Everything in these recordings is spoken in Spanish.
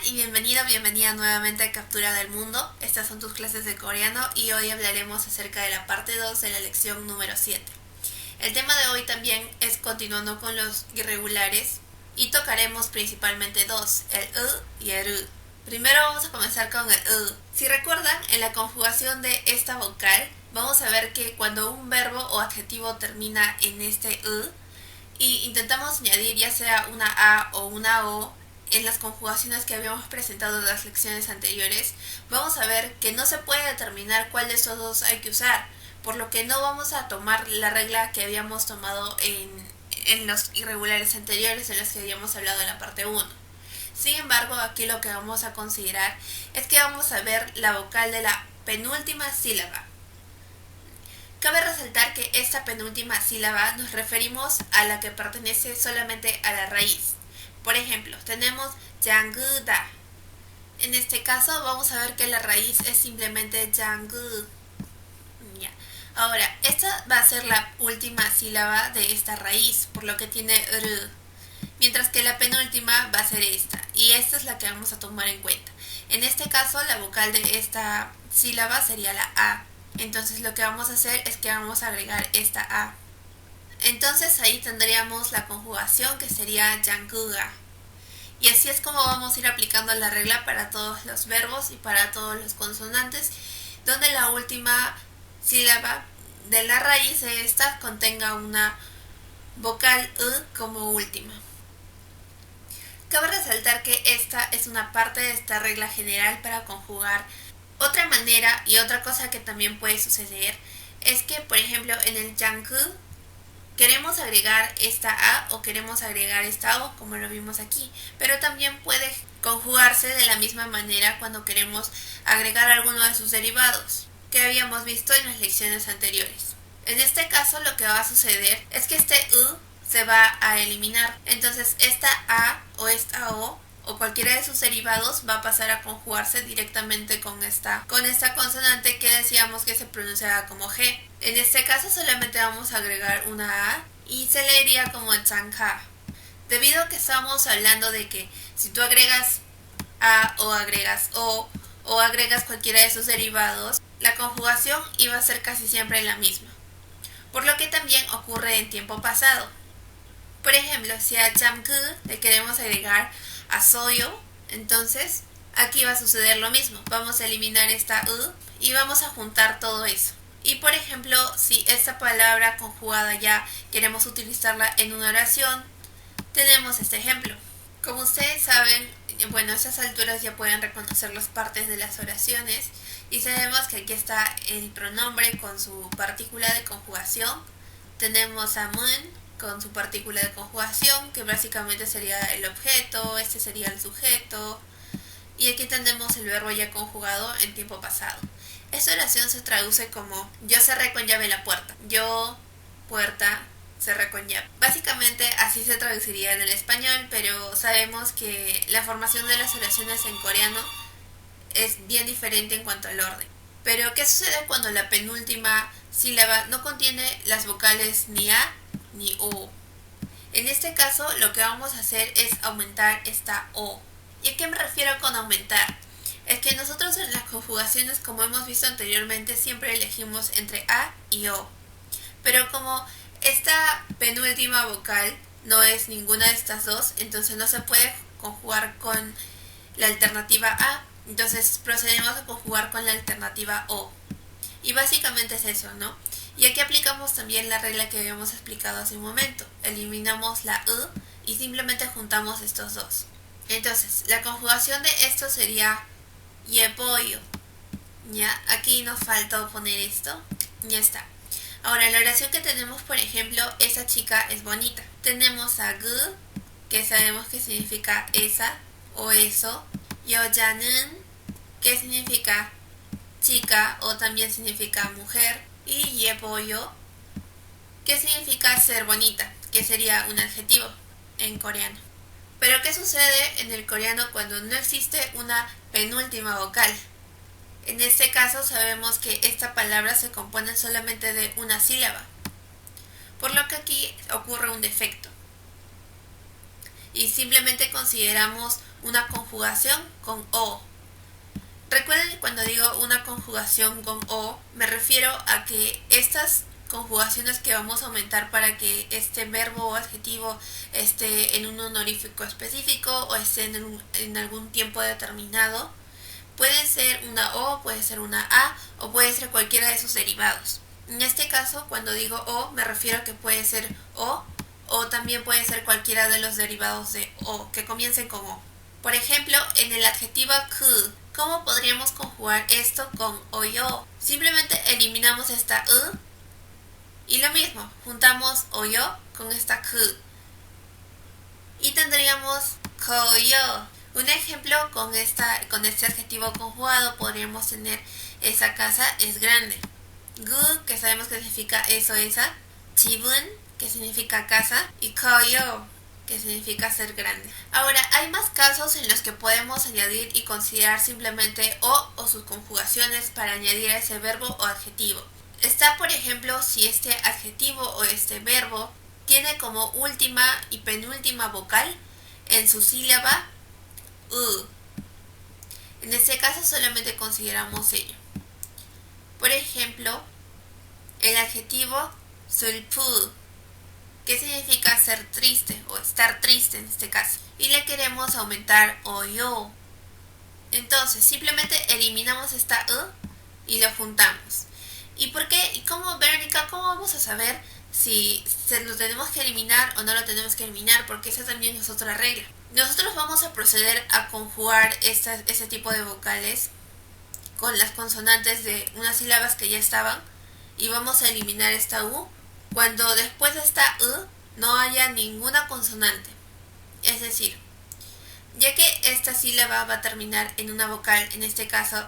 y bienvenida nuevamente a Captura del Mundo. Estas son tus clases de coreano y hoy hablaremos acerca de la parte 2 de la lección número 7. El tema de hoy también es continuando con los irregulares y tocaremos principalmente dos, el y el ru. Primero vamos a comenzar con el Si recuerdan, en la conjugación de esta vocal vamos a ver que cuando un verbo o adjetivo termina en este y intentamos añadir ya sea una a o una o en las conjugaciones que habíamos presentado en las lecciones anteriores, vamos a ver que no se puede determinar cuál de esos dos hay que usar, por lo que no vamos a tomar la regla que habíamos tomado en los irregulares anteriores de los que habíamos hablado en la parte 1. Sin embargo, aquí lo que vamos a considerar es que vamos a ver la vocal de la penúltima sílaba. Cabe resaltar que esta penúltima sílaba nos referimos a la que pertenece solamente a la raíz. Por ejemplo, tenemos 장그다. En este caso vamos a ver que la raíz es simplemente 장그. Ahora, esta va a ser la última sílaba de esta raíz, por lo que tiene r. Mientras que la penúltima va a ser esta, y esta es la que vamos a tomar en cuenta. En este caso, la vocal de esta sílaba sería la a. Entonces lo que vamos a hacer es que vamos a agregar esta a. Entonces ahí tendríamos la conjugación que sería 장그가. Y así es como vamos a ir aplicando la regla para todos los verbos y para todos los consonantes, donde la última sílaba de la raíz de esta contenga una vocal como última. Cabe resaltar que esta es una parte de esta regla general para conjugar. Otra manera y otra cosa que también puede suceder es que, por ejemplo, en el 장그 queremos agregar esta a o queremos agregar esta o, como lo vimos aquí, pero también puede conjugarse de la misma manera cuando queremos agregar alguno de sus derivados, que habíamos visto en las lecciones anteriores. En este caso lo que va a suceder es que este se va a eliminar, entonces esta a o esta o cualquiera de sus derivados va a pasar a conjugarse directamente con esta consonante que decíamos que se pronunciaba como G. En este caso solamente vamos a agregar una A y se leería como 장가. Debido a que estamos hablando de que si tú agregas A o agregas O agregas cualquiera de sus derivados, la conjugación iba a ser casi siempre la misma. Por lo que también ocurre en tiempo pasado. Por ejemplo, si a 장그 le queremos agregar a soyo, entonces aquí va a suceder lo mismo. Vamos a eliminar esta y vamos a juntar todo eso. Y por ejemplo, si esta palabra conjugada ya queremos utilizarla en una oración, tenemos este ejemplo. Como ustedes saben, bueno, a estas alturas ya pueden reconocer las partes de las oraciones y sabemos que aquí está el pronombre con su partícula de conjugación. Tenemos a 문 con su partícula de conjugación, que básicamente sería el objeto, este sería el sujeto, y aquí tenemos el verbo ya conjugado en tiempo pasado. Esta oración se traduce como yo cerré con llave la puerta. Yo, puerta, cerré con llave. Básicamente así se traduciría en el español, pero sabemos que la formación de las oraciones en coreano es bien diferente en cuanto al orden. Pero ¿qué sucede cuando la penúltima sílaba no contiene las vocales ni a ni o? En este caso lo que vamos a hacer es aumentar esta o. ¿Y a qué me refiero con aumentar? Es que nosotros en las conjugaciones, como hemos visto anteriormente, siempre elegimos entre a y o. Pero como esta penúltima vocal no es ninguna de estas dos, entonces no se puede conjugar con la alternativa a, entonces procedemos a conjugar con la alternativa o. Y básicamente es eso, ¿no? Y aquí aplicamos también la regla que habíamos explicado hace un momento. Eliminamos la y simplemente juntamos estos dos. Entonces, la conjugación de esto sería 예뻐요. Ya, aquí nos falta poner esto. Ya está. Ahora, la oración que tenemos, por ejemplo, esa chica es bonita. Tenemos a 그, que sabemos que significa esa o eso. 여자는, que significa chica o también significa mujer. Y 예뻐요, que significa ser bonita, que sería un adjetivo en coreano. Pero ¿qué sucede en el coreano cuando no existe una penúltima vocal? En este caso sabemos que esta palabra se compone solamente de una sílaba, por lo que aquí ocurre un defecto. y simplemente consideramos una conjugación con o. Recuerden que cuando digo una conjugación con o, me refiero a que estas conjugaciones que vamos a aumentar para que este verbo o adjetivo esté en un honorífico específico o esté en algún tiempo determinado, puede ser una o, puede ser una a o puede ser cualquiera de sus derivados. En este caso, cuando digo o, me refiero a que puede ser o también puede ser cualquiera de los derivados de o que comiencen con o. Por ejemplo, en el adjetivo ku, ¿cómo podríamos conjugar esto con o yo? Simplemente eliminamos esta y lo mismo, juntamos o yo con esta ku y tendríamos koyo. Un ejemplo con este adjetivo conjugado podríamos tener esa casa es grande. Gu, que sabemos que significa eso, esa. Chibun, que significa casa. Y koyo, que significa ser grande. Ahora, hay más casos en los que podemos añadir y considerar simplemente o sus conjugaciones para añadir a ese verbo o adjetivo. Está, por ejemplo, si este adjetivo o este verbo tiene como última y penúltima vocal en su sílaba u. En este caso solamente consideramos ello. Por ejemplo, el adjetivo sulpu, que significa ser triste o estar triste en este caso, y le queremos aumentar o yo. Entonces simplemente eliminamos esta y lo juntamos. ¿Y por qué? ¿Y cómo, Verónica, cómo vamos a saber si lo tenemos que eliminar o no lo tenemos que eliminar? Porque esa también es otra regla. Nosotros vamos a proceder a conjugar ese tipo de vocales con las consonantes de unas sílabas que ya estaban y vamos a eliminar esta u cuando después de esta no haya ninguna consonante. Es decir, ya que esta sílaba va a terminar en una vocal, en este caso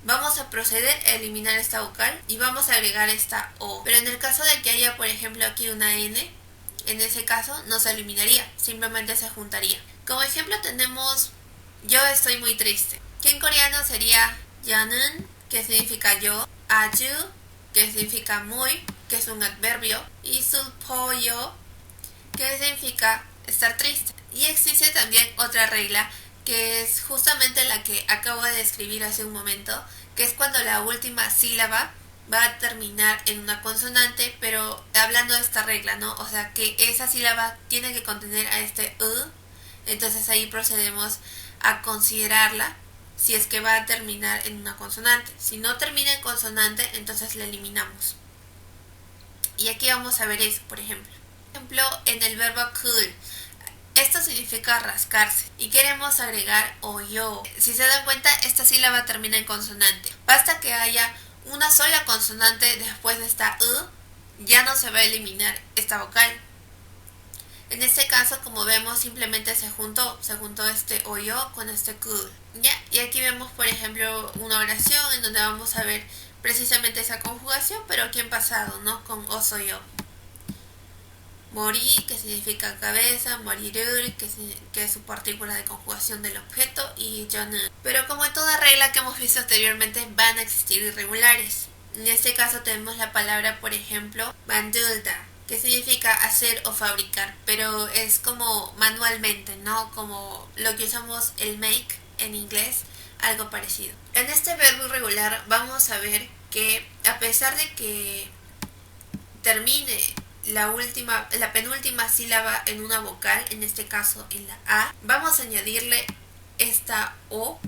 vamos a proceder a eliminar esta vocal y vamos a agregar esta o. Pero en el caso de que haya, por ejemplo, aquí una n, en ese caso no se eliminaría, simplemente se juntaría. Como ejemplo tenemos yo estoy muy triste, que en coreano sería ya는, que significa yo, aju, que significa muy, que es un adverbio, y 슬퍼요, que significa estar triste. Y existe también otra regla, que es justamente la que acabo de describir hace un momento, que es cuando la última sílaba va a terminar en una consonante, pero hablando de esta regla, ¿no? O sea, que esa sílaba tiene que contener a este entonces ahí procedemos a considerarla si es que va a terminar en una consonante. Si no termina en consonante, entonces la eliminamos. Y aquí vamos a ver eso, por ejemplo. En el verbo cool, esto significa rascarse y queremos agregar o yo. Si se dan cuenta, esta sílaba termina en consonante. Basta que haya una sola consonante después de esta ya no se va a eliminar esta vocal. En este caso, como vemos, simplemente se juntó este o yo con este cool. ¿Ya? Y aquí vemos, por ejemplo, una oración en donde vamos a ver precisamente esa conjugación, pero aquí en pasado, ¿no? Con o soy yo. Mori, que significa cabeza, morirur, que es su partícula de conjugación del objeto, y yo는. Pero como en toda regla que hemos visto anteriormente, van a existir irregulares. En este caso tenemos la palabra, por ejemplo, mandulda, que significa hacer o fabricar, pero es como manualmente, ¿no? Como lo que usamos el make en inglés, algo parecido. En este verbo irregular vamos a ver que a pesar de que termine la penúltima sílaba en una vocal, en este caso en la A, vamos a añadirle esta o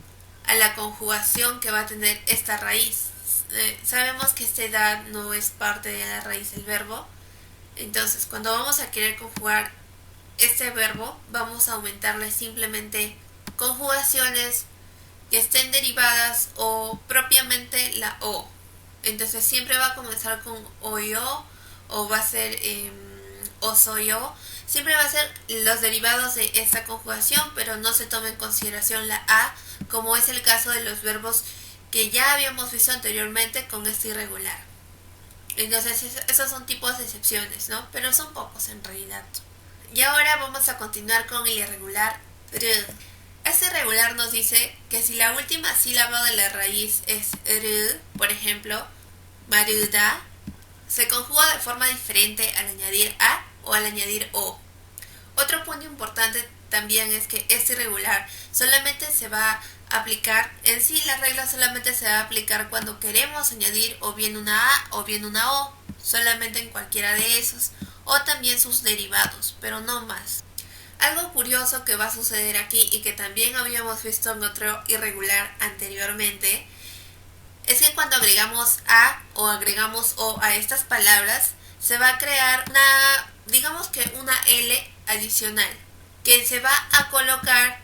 a la conjugación que va a tener esta raíz. Sabemos que esta edad no es parte de la raíz del verbo, entonces cuando vamos a querer conjugar este verbo, vamos a aumentarle simplemente conjugaciones que estén derivadas o propiamente la o. Entonces siempre va a comenzar con o yo, o va a ser o soy yo. Siempre va a ser los derivados de esta conjugación, pero no se toma en consideración la a, como es el caso de los verbos que ya habíamos visto anteriormente con este irregular. Entonces esos son tipos de excepciones, ¿no? Pero son pocos en realidad. Y ahora vamos a continuar con el irregular r. Este irregular nos dice que si la última sílaba de la raíz es r, por ejemplo, maruda, se conjuga de forma diferente al añadir a o al añadir o. Otro punto importante también es que es irregular. Solamente se va a aplicar, en sí la regla solamente se va a aplicar cuando queremos añadir o bien una A o bien una O, solamente en cualquiera de esos, o también sus derivados, pero no más. Algo curioso que va a suceder aquí y que también habíamos visto en otro irregular anteriormente, es que cuando agregamos A o agregamos O a estas palabras, se va a crear una, digamos que una L adicional, que se va a colocar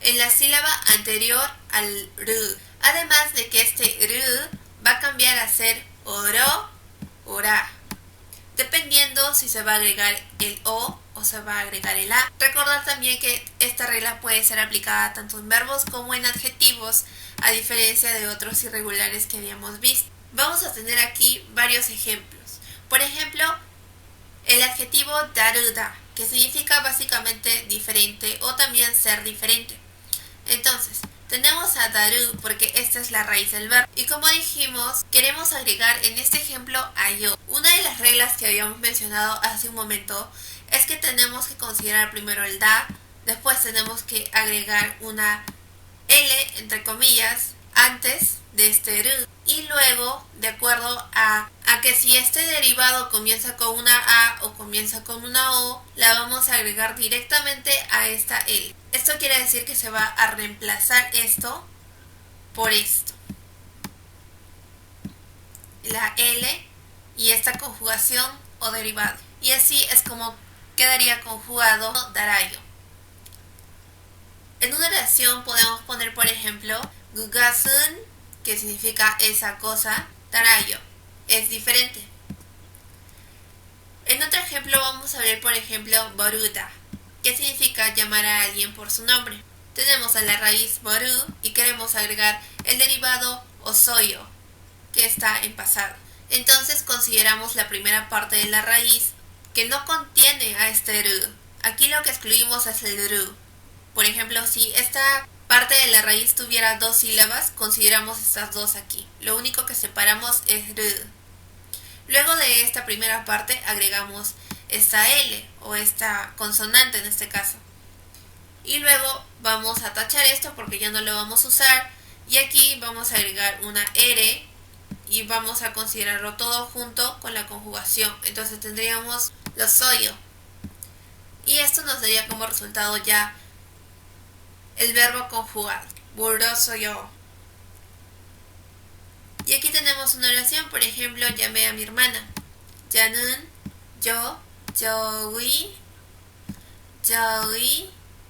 en la sílaba anterior al R. Además de que este R va a cambiar a ser oro, ora, dependiendo si se va a agregar el O se va a agregar el A. Recordar también que esta regla puede ser aplicada tanto en verbos como en adjetivos, a diferencia de otros irregulares que habíamos visto. Vamos a tener aquí varios ejemplos. Por ejemplo, el adjetivo daruda, que significa básicamente diferente o también ser diferente. Entonces, tenemos a daru porque esta es la raíz del verbo. Y como dijimos, queremos agregar en este ejemplo a yo. Una de las reglas que habíamos mencionado hace un momento es que tenemos que considerar primero el da, después tenemos que agregar una L, entre comillas, antes de este ru. Y luego, de acuerdo a que si este derivado comienza con una A o comienza con una O, la vamos a agregar directamente a esta L. Esto quiere decir que se va a reemplazar esto por esto. La L y esta conjugación o derivado. Y así es como quedaría conjugado darayo. En una oración podemos poner, por ejemplo, gugasun, que significa esa cosa, darayo, es diferente. En otro ejemplo vamos a ver, por ejemplo, boruda, que significa llamar a alguien por su nombre. Tenemos a la raíz boru y queremos agregar el derivado osoyo, que está en pasado. Entonces consideramos la primera parte de la raíz que no contiene a este ru. Aquí lo que excluimos es el ru. Por ejemplo, si esta parte de la raíz tuviera dos sílabas, consideramos estas dos aquí. Lo único que separamos es ru. Luego de esta primera parte agregamos esta L o esta consonante en este caso. Y luego vamos a tachar esto porque ya no lo vamos a usar. Y aquí vamos a agregar una R y vamos a considerarlo todo junto con la conjugación. Entonces tendríamos lo soyo. Y esto nos daría como resultado ya el verbo conjugado. Burro soyo. Y aquí tenemos una oración, por ejemplo, llamé a mi hermana. Yanun, yo, youi,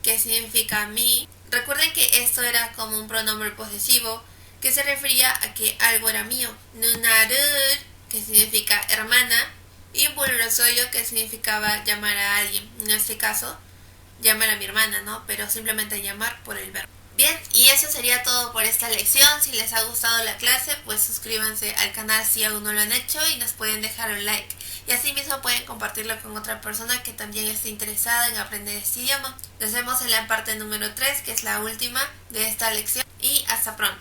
que significa mí. Recuerden que esto era como un pronombre posesivo que se refería a que algo era mío. Nunarur, que significa hermana, y bururosoyo, que significaba llamar a alguien. En este caso, llamar a mi hermana, ¿no? Pero simplemente llamar por el verbo. Bien, y eso sería todo por esta lección. Si les ha gustado la clase, pues suscríbanse al canal si aún no lo han hecho y nos pueden dejar un like. Y así mismo pueden compartirlo con otra persona que también esté interesada en aprender este idioma. Nos vemos en la parte número 3, que es la última de esta lección, y hasta pronto.